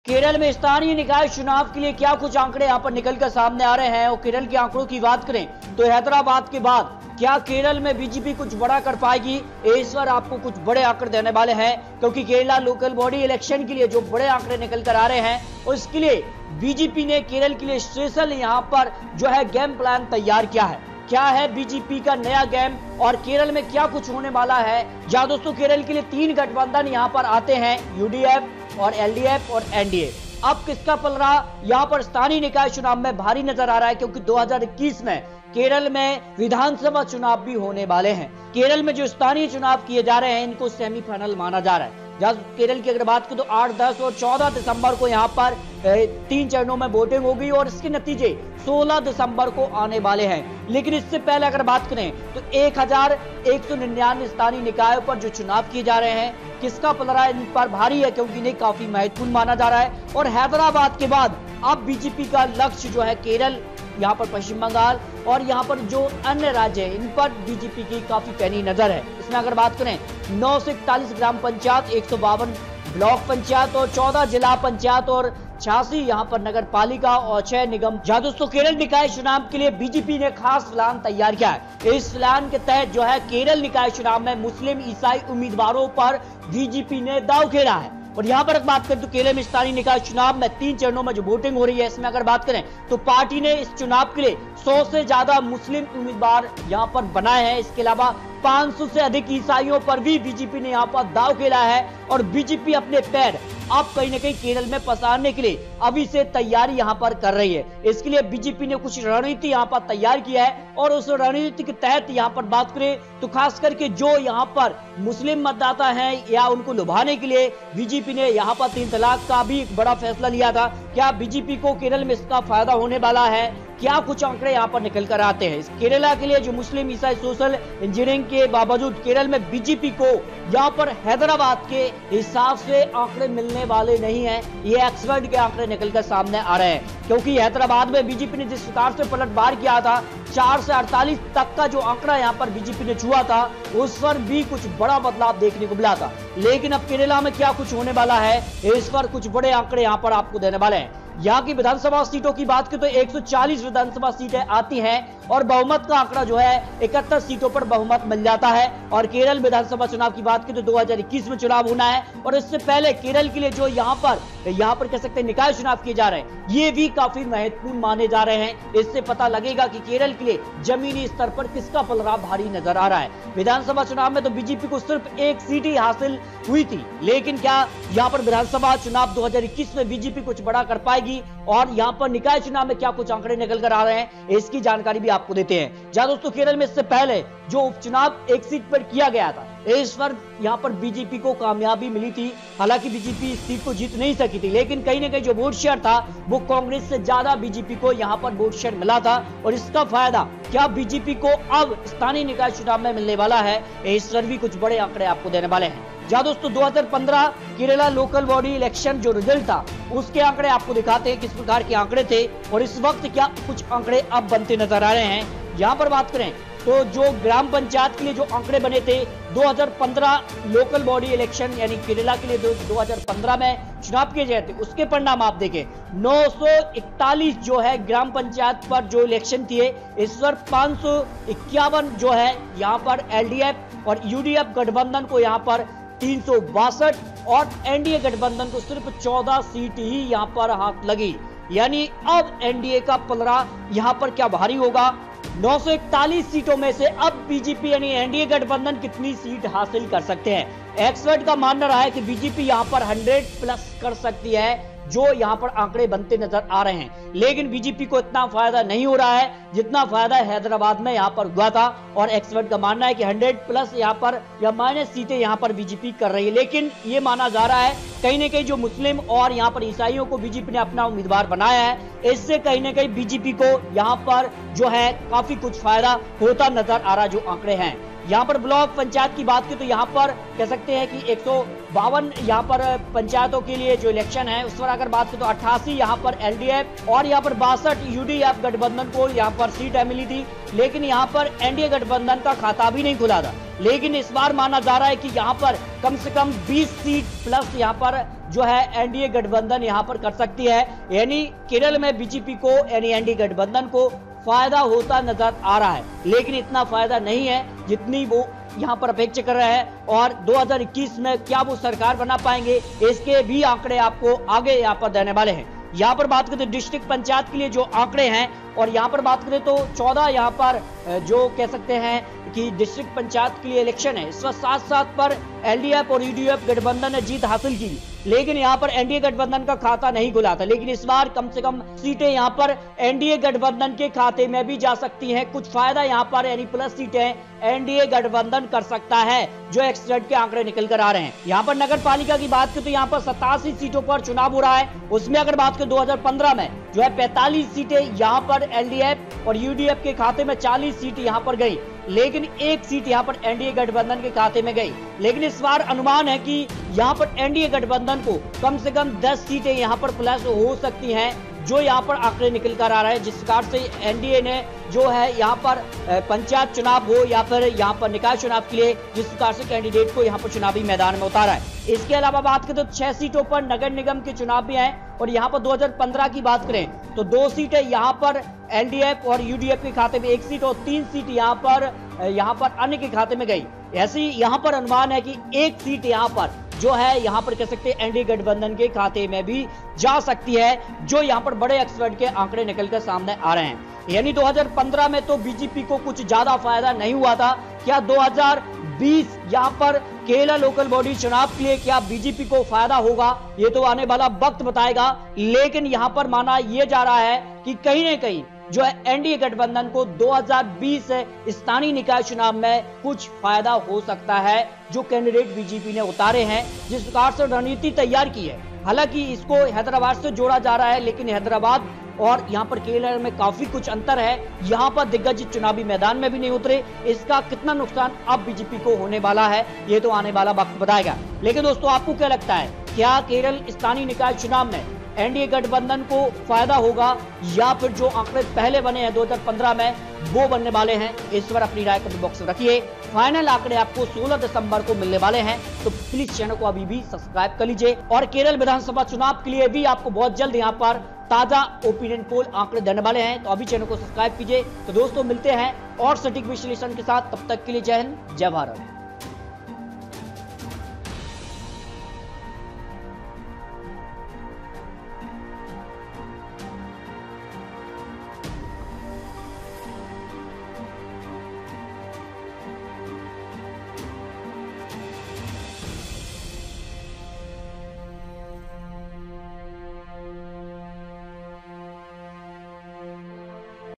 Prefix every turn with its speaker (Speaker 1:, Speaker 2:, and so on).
Speaker 1: केरल में स्थानीय निकाय चुनाव के लिए क्या कुछ आंकड़े यहां पर निकलकर सामने आ रहे हैं और केरल के आंकड़ों की बात करें तो हैदराबाद के बाद क्या केरल में बीजेपी कुछ बड़ा कर पाएगी। इस बार आपको कुछ बड़े आंकड़े देने वाले हैं क्योंकि केरला लोकल बॉडी इलेक्शन के लिए जो बड़े आंकड़े निकल कर आ रहे हैं उसके लिए बीजेपी ने केरल के लिए स्पेशल यहां पर जो है गेम प्लान तैयार किया है। क्या है बीजेपी का नया गेम और केरल में क्या कुछ होने वाला है। जहां दोस्तों केरल के लिए 3 गठबंधन यहां पर आते हैं, यूडीएफ और एलडीएफ और एनडीए। अब किसका पलड़ा यहां पर स्थानीय निकाय चुनाव में भारी नजर आ रहा है क्योंकि 2021 में केरल में विधानसभा चुनाव भी होने वाले हैं। केरल में जो स्थानीय चुनाव किए जा रहे हैं इनको सेमीफाइनल माना जा रहा है। जहां केरल की अगर बात करें तो 8, 10 और 14 दिसंबर को यहां पर 3 चरणों में वोटिंग होगी और इसके नतीजे 16 दिसंबर को आने वाले हैं। लेकिन इससे पहले अगर बात करें तो 1199 स्थानीय निकायों पर जो चुनाव किए जा रहे हैं किसका पलड़ा इन पर भारी है क्योंकि इन्हें काफी महत्वपूर्ण माना जा रहा है। और हैदराबाद के बाद अब बीजेपी का लक्ष्य जो है केरल, यहाँ पर पश्चिम बंगाल और यहाँ पर जो अन्य राज्य है इन पर बीजेपी की काफी पैनी नजर है। इसमें अगर बात करें 9 से 41 ग्राम पंचायत, 152 ब्लॉक पंचायत और 14 जिला पंचायत और 86 यहाँ पर नगर पालिका और 6 निगम। जहां दोस्तों केरल निकाय चुनाव के लिए बीजेपी ने खास प्लान तैयार किया है। इस प्लान के तहत जो है केरल निकाय चुनाव में मुस्लिम ईसाई उम्मीदवारों पर बीजेपी ने दांव खेला है। और यहाँ पर बात करें तो केरल में स्थानीय निकाय चुनाव में 3 चरणों में जो वोटिंग हो रही है इसमें अगर बात करें तो पार्टी ने इस चुनाव के लिए 100 से ज्यादा मुस्लिम उम्मीदवार यहाँ पर बनाए हैं। इसके अलावा 500 से अधिक ईसाइयों पर भी बीजेपी ने यहाँ पर दांव खेला है और बीजेपी अपने पैर अब कहीं ना कहीं केरल में पसारने के लिए अभी से तैयारी यहाँ पर कर रही है। इसके लिए बीजेपी ने कुछ रणनीति यहाँ पर तैयार किया है और उस रणनीति के तहत यहाँ पर बात करें तो खास करके जो यहाँ पर मुस्लिम मतदाता हैं या उनको लुभाने के लिए बीजेपी ने यहाँ पर 3 तलाक का भी एक बड़ा फैसला लिया था। क्या बीजेपी को केरल में इसका फायदा होने वाला है, क्या कुछ आंकड़े यहाँ पर निकल कर आते हैं। केरला के लिए जो मुस्लिम ईसाई सोशल इंजीनियरिंग के बावजूद केरल में बीजेपी को यहाँ पर हैदराबाद के हिसाब से आंकड़े मिलने वाले नहीं हैं। ये एक्सपर्ट के आंकड़े निकलकर सामने आ रहे हैं क्योंकि हैदराबाद में बीजेपी ने जिस प्रकार से पलटवार किया था 4 से 48 तक का जो आंकड़ा यहाँ पर बीजेपी ने छुआ था उस पर भी कुछ बड़ा बदलाव देखने को मिला था। लेकिन अब केरला में क्या कुछ होने वाला है इस पर कुछ बड़े आंकड़े यहाँ पर आपको देने वाले हैं। यहाँ की विधानसभा सीटों की बात करें तो 140 विधानसभा सीटें आती हैं और बहुमत का आंकड़ा जो है 71 सीटों पर बहुमत मिल जाता है। और केरल विधानसभा चुनाव की बात करें तो 2021 में चुनाव होना है और इससे पहले केरल के लिए जो यहाँ पर कह सकते हैं निकाय चुनाव किए जा रहे हैं ये भी काफी महत्वपूर्ण माने जा रहे हैं। इससे पता लगेगा कि केरल के लिए जमीनी स्तर पर किसका पलड़ा भारी नजर आ रहा है। विधानसभा चुनाव में तो बीजेपी को सिर्फ 1 सीट ही हासिल हुई थी, लेकिन क्या यहाँ पर विधानसभा चुनाव 2021 में बीजेपी कुछ बड़ा कर पाएगी और यहाँ पर निकाय चुनाव में क्या कुछ आंकड़े निकल कर आ रहे हैं इसकी जानकारी भी आपको देते हैं। जहां दोस्तों केरल में इससे पहले जो उपचुनाव 1 सीट पर किया गया था इस पर यहाँ पर बीजेपी को कामयाबी मिली थी। हालांकि बीजेपी इस सीट को जीत नहीं सकी थी लेकिन कहीं ना कहीं जो वोट शेयर था वो कांग्रेस से ज्यादा बीजेपी को यहाँ पर वोट शेयर मिला था और इसका फायदा क्या बीजेपी को अब स्थानीय निकाय चुनाव में मिलने वाला है इस पर भी कुछ बड़े आंकड़े आपको देने वाले हैं। जहां दोस्तों 2015 केरला लोकल बॉडी इलेक्शन जो रिजल्ट था उसके आंकड़े आपको दिखाते हैं किस प्रकार के आंकड़े थे और इस वक्त क्या कुछ आंकड़े अब बनते नजर आ रहे हैं। यहाँ पर बात करें तो जो ग्राम पंचायत के लिए जो आंकड़े बने थे 2015 लोकल बॉडी इलेक्शन यानी केरला के लिए 2015 में चुनाव किए गए थे उसके परिणाम आप देखें 941 जो है ग्राम पंचायत पर जो इलेक्शन थे इस पर 551 जो है यहाँ पर एलडीएफ और यूडीएफ गठबंधन को यहाँ पर 362 और एनडीए गठबंधन को सिर्फ 14 सीट ही यहाँ पर हाथ लगी। यानी अब एनडीए का पलड़ा यहाँ पर क्या भारी होगा। 941 सीटों में से अब बीजेपी यानी एनडीए गठबंधन कितनी सीट हासिल कर सकते हैं। एक्सपर्ट का मानना रहा है कि बीजेपी यहाँ पर 100 प्लस कर सकती है जो यहाँ पर आंकड़े बनते नजर आ रहे हैं। लेकिन बीजेपी को इतना फायदा नहीं हो रहा है जितना फायदा हैदराबाद में यहाँ पर हुआ था और एक्सपर्ट का मानना है कि 100 प्लस यहाँ पर या माइनस सीटें यहाँ पर बीजेपी कर रही है। लेकिन ये माना जा रहा है कहीं न कहीं जो मुस्लिम और यहाँ पर ईसाइयों को बीजेपी ने अपना उम्मीदवार बनाया है इससे कहीं न कहीं बीजेपी को यहाँ पर जो है काफी कुछ फायदा होता नजर आ रहा जो आंकड़े हैं। यहाँ पर ब्लॉक पंचायत की बात की तो यहाँ पर कह सकते हैं कि 152 यहाँ पर पंचायतों के लिए जो इलेक्शन है उस पर अगर बात करें तो 88 यहाँ पर एलडीएफ और यहाँ पर 62 यूडीएफ गठबंधन को यहाँ पर सीटें मिली थी। लेकिन यहाँ पर एनडीए गठबंधन का खाता भी नहीं खुला था। लेकिन इस बार माना जा रहा है कि यहाँ पर कम से कम 20 सीट प्लस यहाँ पर जो है एनडीए गठबंधन यहां पर कर सकती है। यानी केरल में बीजेपी को यानी एनडीए गठबंधन को फायदा होता नजर आ रहा है, लेकिन इतना फायदा नहीं है जितनी वो यहां पर अपेक्षा कर रहे हैं। और 2021 में क्या वो सरकार बना पाएंगे, इसके भी आंकड़े आपको आगे यहां पर देने वाले हैं। यहां पर बात करें डिस्ट्रिक्ट पंचायत के लिए जो आंकड़े हैं, और यहां पर बात करें तो 14 यहां पर जो कह सकते हैं कि डिस्ट्रिक्ट पंचायत के लिए इलेक्शन है। इस वक्त 7-7 पर एलडीएफ और यूडीएफ गठबंधन ने जीत हासिल की, लेकिन यहां पर एनडीए गठबंधन का खाता नहीं खुला था। लेकिन इस बार कम से कम सीटें यहां पर एनडीए गठबंधन के खाते में भी जा सकती हैं। कुछ फायदा यहां पर यानी प्लस सीटें एनडीए गठबंधन कर सकता है, जो एक्सपर्ट के आंकड़े निकल कर आ रहे हैं। यहां पर नगर पालिका की बात करें तो यहां पर 87 सीटों पर चुनाव हो रहा है। उसमें अगर बात करें 2015 में जो है 45 सीटें यहां पर एलडीएफ और यूडीएफ के खाते में, 40 सीट यहां पर गई, लेकिन एक सीट यहां पर एनडीए गठबंधन के खाते में गई। लेकिन इस बार अनुमान है कि यहां पर एनडीए गठबंधन को कम से कम 10 सीटें यहां पर प्लस हो सकती हैं, जो यहां पर आंकड़े निकल कर आ रहे हैं। जिस प्रकार से एनडीए ने जो है यहां पर पंचायत चुनाव हो या फिर यहां पर निकाय चुनाव के लिए जिस प्रकार से कैंडिडेट को यहां पर चुनावी मैदान में उतारा है। इसके अलावा बात करें तो 6 सीटों पर नगर निगम के चुनाव भी हैं, और यहां पर 2015 की बात करें तो 2 सीटें यहां पर एलडीएफ और यूडीएफ के खाते में, 1 सीट और 3 सीट यहां पर अन्य के खाते में गई। ऐसी यहां पर अनुमान है कि 1 सीट यहां पर जो है यहां पर कह सकते हैं एनडीए गठबंधन के खाते में भी जा सकती है, जो यहां पर बड़े एक्सपर्ट के आंकड़े निकलकर सामने आ रहे हैं। यानी 2015 में तो बीजेपी को कुछ ज्यादा फायदा नहीं हुआ था। क्या 2020 यहां पर केरल लोकल बॉडी चुनाव के लिए क्या बीजेपी को फायदा होगा, ये तो आने वाला वक्त बताएगा। लेकिन यहां पर माना यह जा रहा है कि कहीं ना कहीं जो है एनडीए गठबंधन को 2020 स्थानीय निकाय चुनाव में कुछ फायदा हो सकता है, जो कैंडिडेट बीजेपी ने उतारे हैं, जिस प्रकार से रणनीति तैयार की है। हालांकि इसको हैदराबाद से जोड़ा जा रहा है, लेकिन हैदराबाद और यहां पर केरल में काफी कुछ अंतर है। यहां पर दिग्गज चुनावी मैदान में भी नहीं उतरे, इसका कितना नुकसान अब बीजेपी को होने वाला है, ये तो आने वाला वक्त बताएगा। लेकिन दोस्तों, आपको क्या लगता है, क्या केरल स्थानीय निकाय चुनाव में एनडीए गठबंधन को फायदा होगा, या फिर जो आंकड़े पहले बने हैं 2015 में वो बनने वाले हैं? इस पर अपनी राय कमेंट बॉक्स में रखिए। फाइनल आंकड़े आपको 16 दिसंबर को मिलने वाले हैं, तो प्लीज चैनल को अभी भी सब्सक्राइब कर लीजिए। और केरल विधानसभा चुनाव के लिए भी आपको बहुत जल्द यहाँ पर ताजा ओपिनियन पोल आंकड़े देने वाले हैं, तो अभी चैनल को सब्सक्राइब कीजिए। तो दोस्तों, मिलते हैं और सटीक विश्लेषण के साथ, तब तक के लिए जय हिंद, जय भारत।